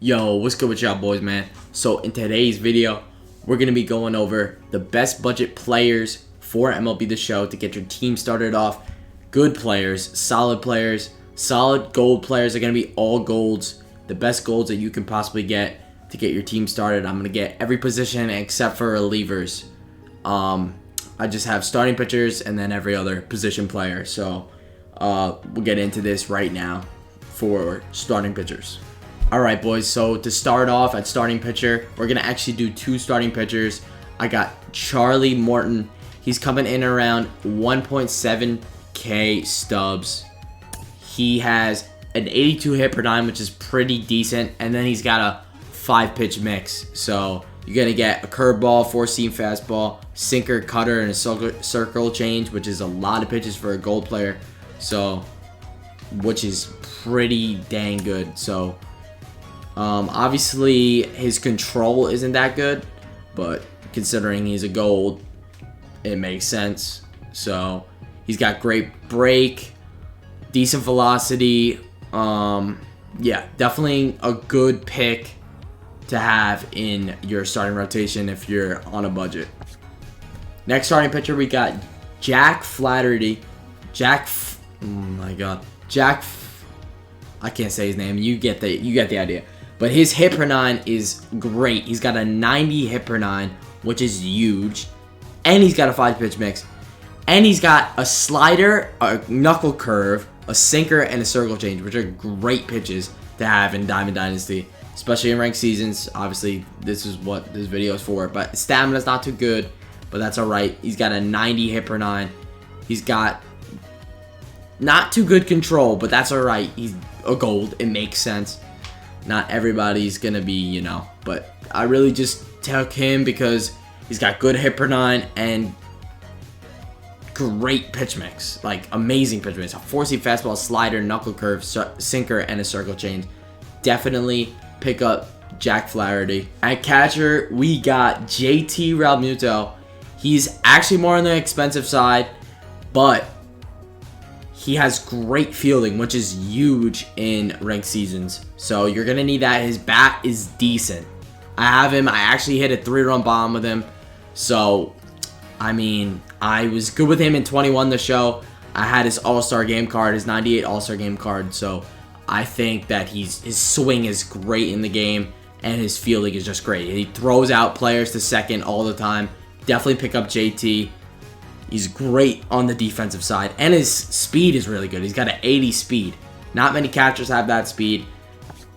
Yo, what's good with y'all boys, man? So in today's video, we're going to be going over the best budget players for MLB The Show to get your team started off. Good players, solid gold players are going to be all golds. The best golds that you can possibly get to get your team started. I'm going to get every position except for relievers. I just have starting pitchers and then every other position player. So we'll get into this right now for starting pitchers. Alright boys, so to start off at starting pitcher, we're going to actually do two starting pitchers. I got Charlie Morton. He's coming in around 1.7k stubs. He has an 82 hit per nine, which is pretty decent. And then he's got a 5-pitch mix. So you're going to get a curveball, 4-seam fastball, sinker, cutter, and a circle change, which is a lot of pitches for a gold player. So, which is pretty dang good. So, obviously his control isn't that good, but considering he's a gold, it makes sense. So he's got great break, decent velocity. Yeah, definitely a good pick to have in your starting rotation if you're on a budget. Next starting pitcher, we got Flattery. I can't say his name. You get the idea. But his hit per nine is great. He's got a 90 hit per nine, which is huge. And he's got a 5-pitch mix. And he's got a slider, a knuckle curve, a sinker, and a circle change, which are great pitches to have in Diamond Dynasty, especially in ranked seasons. Obviously, this is what this video is for. But stamina's not too good, but that's alright. He's got a 90 hit per nine. He's got not too good control, but that's alright. He's a gold. It makes sense. Not everybody's gonna be, but I really just took him because he's got good hit per nine and great pitch mix, like amazing pitch mix. A 4-seam fastball, slider, knuckle curve, sinker, and a circle change. Definitely pick up Flattery. At catcher, we got JT Ralmuto. He's actually more on the expensive side, but he has great fielding, which is huge in ranked seasons. So you're going to need that. His bat is decent. I have him. I actually hit a 3-run bomb with him. So, I mean, I was good with him in 21 the show. I had his All-Star game card, his 98 All-Star game card. So I think that his swing is great in the game, and his fielding is just great. He throws out players to second all the time. Definitely pick up JT. He's great on the defensive side, and his speed is really good. He's got an 80 speed. Not many catchers have that speed,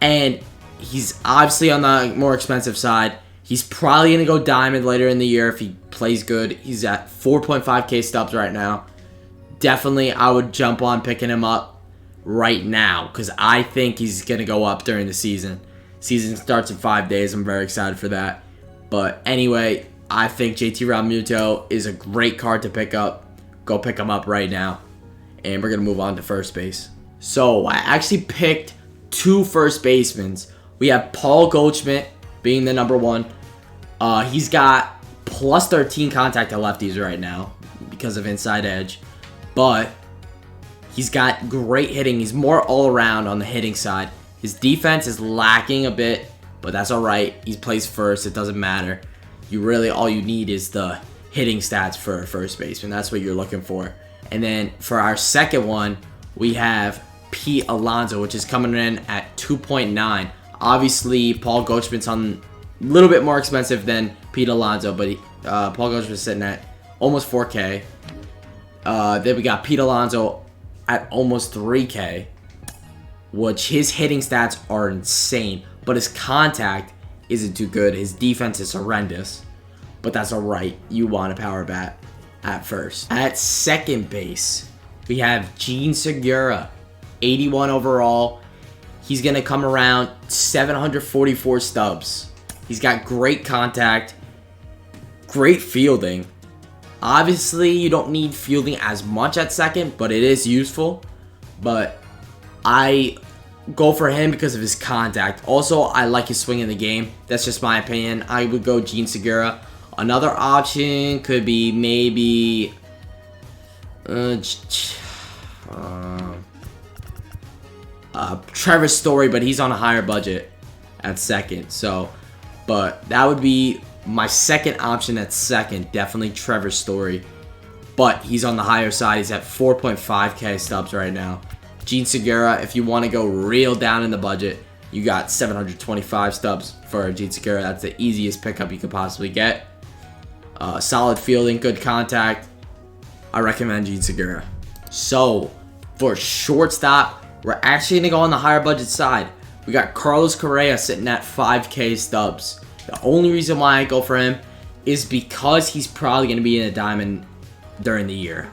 and he's obviously on the more expensive side. He's probably going to go diamond later in the year if he plays good. He's at 4.5k stubs right now. Definitely, I would jump on picking him up right now because I think he's going to go up during the season. Season starts in 5 days. I'm very excited for that. But anyway, I think JT Ralmuto is a great card to pick up. Go pick him up right now. And we're going to move on to first base. So, I actually picked two first basemen. We have Paul Goldschmidt being the number one. He's got plus 13 contact to lefties right now because of inside edge. But he's got great hitting. He's more all around on the hitting side. His defense is lacking a bit, but that's alright. He plays first. It doesn't matter. All you need is the hitting stats for a first baseman. That's what you're looking for. And then for our second one, we have Alonzo, which is coming in at 2.9. Obviously, Paul Goldschmidt's on a little bit more expensive than Alonzo, but Paul Goldschmidt's sitting at almost 4K. Then we got Alonzo at almost 3K, which his hitting stats are insane, but his contact isn't too good. His defense is horrendous, but that's alright. You want a power bat at first. At second base, we have Jean Segura, 81 overall. He's going to come around 744 stubs. He's got great contact, great fielding. Obviously, you don't need fielding as much at second, but it is useful. But I go for him because of his contact. Also, I like his swing in the game. That's just my opinion. I would go Jean Segura. Another option could be maybe Trevor Story, but he's on a higher budget at second. So, but that would be my second option at second. Definitely Trevor Story. But he's on the higher side. He's at 4.5K stubs right now. Gene Segura, if you want to go real down in the budget, you got 725 stubs for Gene Segura. That's the easiest pickup you could possibly get. Solid fielding, good contact. I recommend Gene Segura. So, for shortstop, we're actually going to go on the higher budget side. We got Carlos Correa sitting at 5K stubs. The only reason why I go for him is because he's probably going to be in a diamond during the year.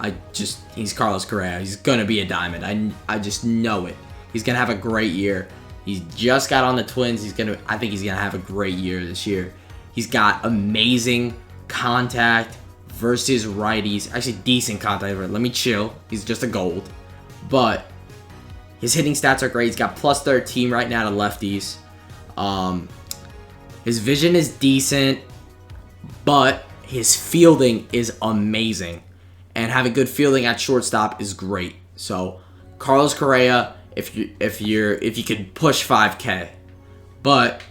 He's Carlos Correa. He's going to be a diamond. I just know it. He's going to have a great year. He's just got on the Twins. I think he's going to have a great year this year. He's got amazing contact versus righties. Actually, decent contact. Let me chill. He's just a gold. But his hitting stats are great. He's got plus 13 right now to lefties. His vision is decent, but his fielding is amazing. And having good fielding at shortstop is great. So Carlos Correa, if you could push 5K. But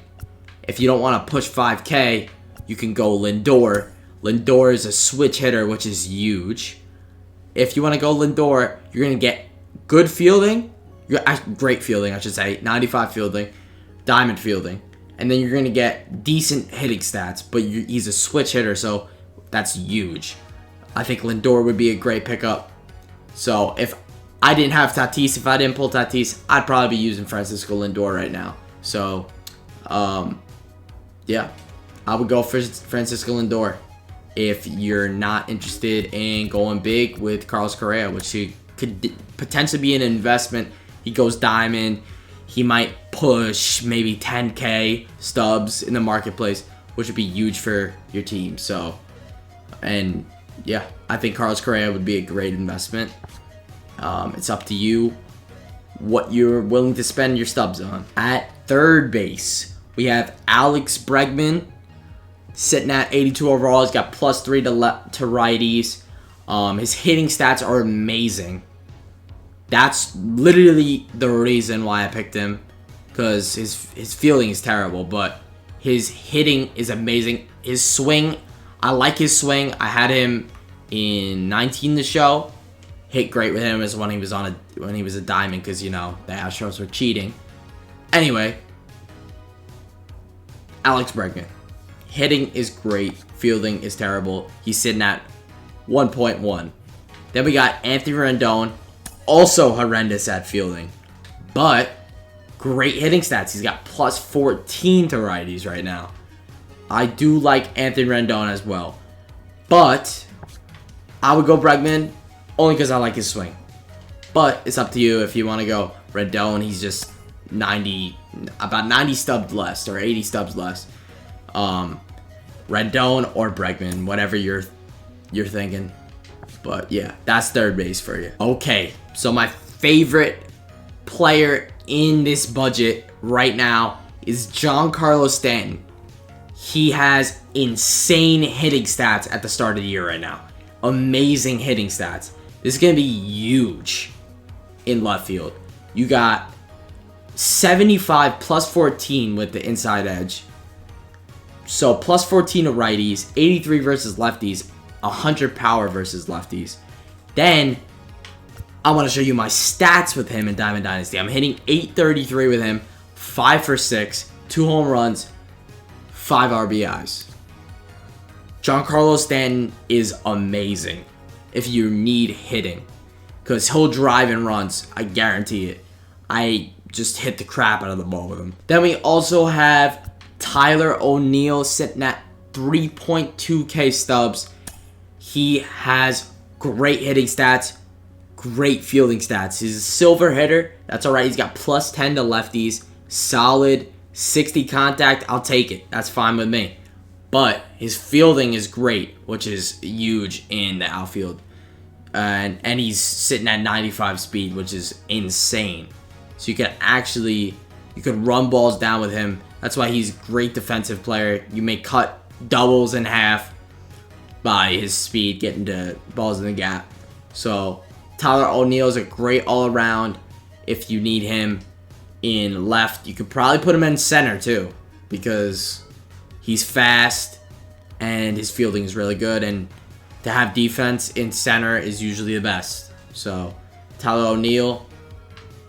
if you don't want to push 5K, you can go Lindor. Lindor is a switch hitter, which is huge. If you want to go Lindor, you're going to get good fielding. Great fielding, I should say. 95 fielding. Diamond fielding. And then you're going to get decent hitting stats. But he's a switch hitter, so that's huge. I think Lindor would be a great pickup. So if I didn't have Tatis, if I didn't pull Tatis, I'd probably be using Francisco Lindor right now. So, yeah. I would go for Francisco Lindor if you're not interested in going big with Carlos Correa, which he could potentially be an investment. He goes diamond. He might push maybe 10K stubs in the marketplace, which would be huge for your team. So, and yeah, I think Carlos Correa would be a great investment. It's up to you what you're willing to spend your stubs on. At third base, we have Alex Bregman sitting at 82 overall. He's got plus 3 to righties. His hitting stats are amazing. That's literally the reason why I picked him, because his fielding is terrible, but his hitting is amazing. His swing, I like his swing. I had him in 19 the show. Hit great with him as when he was a diamond, because the Astros were cheating. Anyway, Alex Bregman. Hitting is great. Fielding is terrible. He's sitting at 1.1. Then we got Anthony Rondon. Also horrendous at fielding. But great hitting stats. He's got plus 14 to righties right now. I do like Anthony Rondon as well. But I would go Bregman only because I like his swing. But it's up to you if you want to go Rondon. He's just about 90 stubs less or 80 stubs less. Rondon or Bregman, whatever you're thinking. But yeah, that's third base for you. Okay, so my favorite player in this budget right now is Giancarlo Stanton. He has insane hitting stats at the start of the year right now. Amazing hitting stats. This is going to be huge in left field. You got 75 plus 14 with the inside edge. So plus 14 to righties, 83 versus lefties, 100 power versus lefties. Then I want to show you my stats with him in Diamond Dynasty. I'm hitting 833 with him, 5 for 6, 2 home runs, 5 RBIs. Giancarlo Stanton is amazing if you need hitting, because he'll drive and runs. I guarantee it. I just hit the crap out of the ball with him. Then we also have Tyler O'Neill sitting at 3.2K stubs. He has great hitting stats, great fielding stats. He's a silver hitter. That's all right. He's got plus 10 to lefties, solid 60 contact. I'll take it. That's fine with me. But his fielding is great, which is huge in the outfield. And he's sitting at 95 speed, which is insane. So you could run balls down with him. That's why he's a great defensive player. You may cut doubles in half by his speed, getting to balls in the gap. So Tyler O'Neill is a great all-around if you need him. in left. You could probably put him in center too, because he's fast and his fielding is really good, and to have defense in center is usually the best. So Tyler O'Neill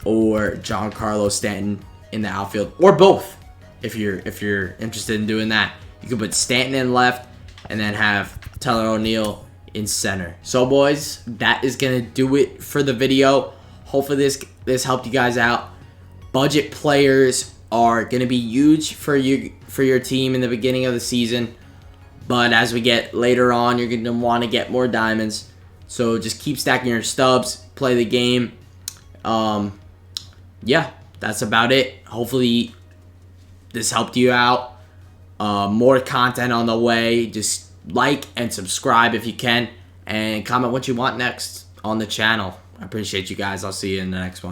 or Giancarlo Stanton in the outfield, or both. If you're interested in doing that, you can put Stanton in left and then have Tyler O'Neill in center. So boys, that is gonna do it for the video. Hopefully this helped you guys out. Budget players are gonna be huge for your team in the beginning of the season, but as we get later on, you're gonna want to get more diamonds. So just keep stacking your stubs, play the game. Yeah, that's about it. Hopefully this helped you out. More content on the way. Just like and subscribe if you can, and comment what you want next on the channel. I appreciate you guys. I'll see you in the next one.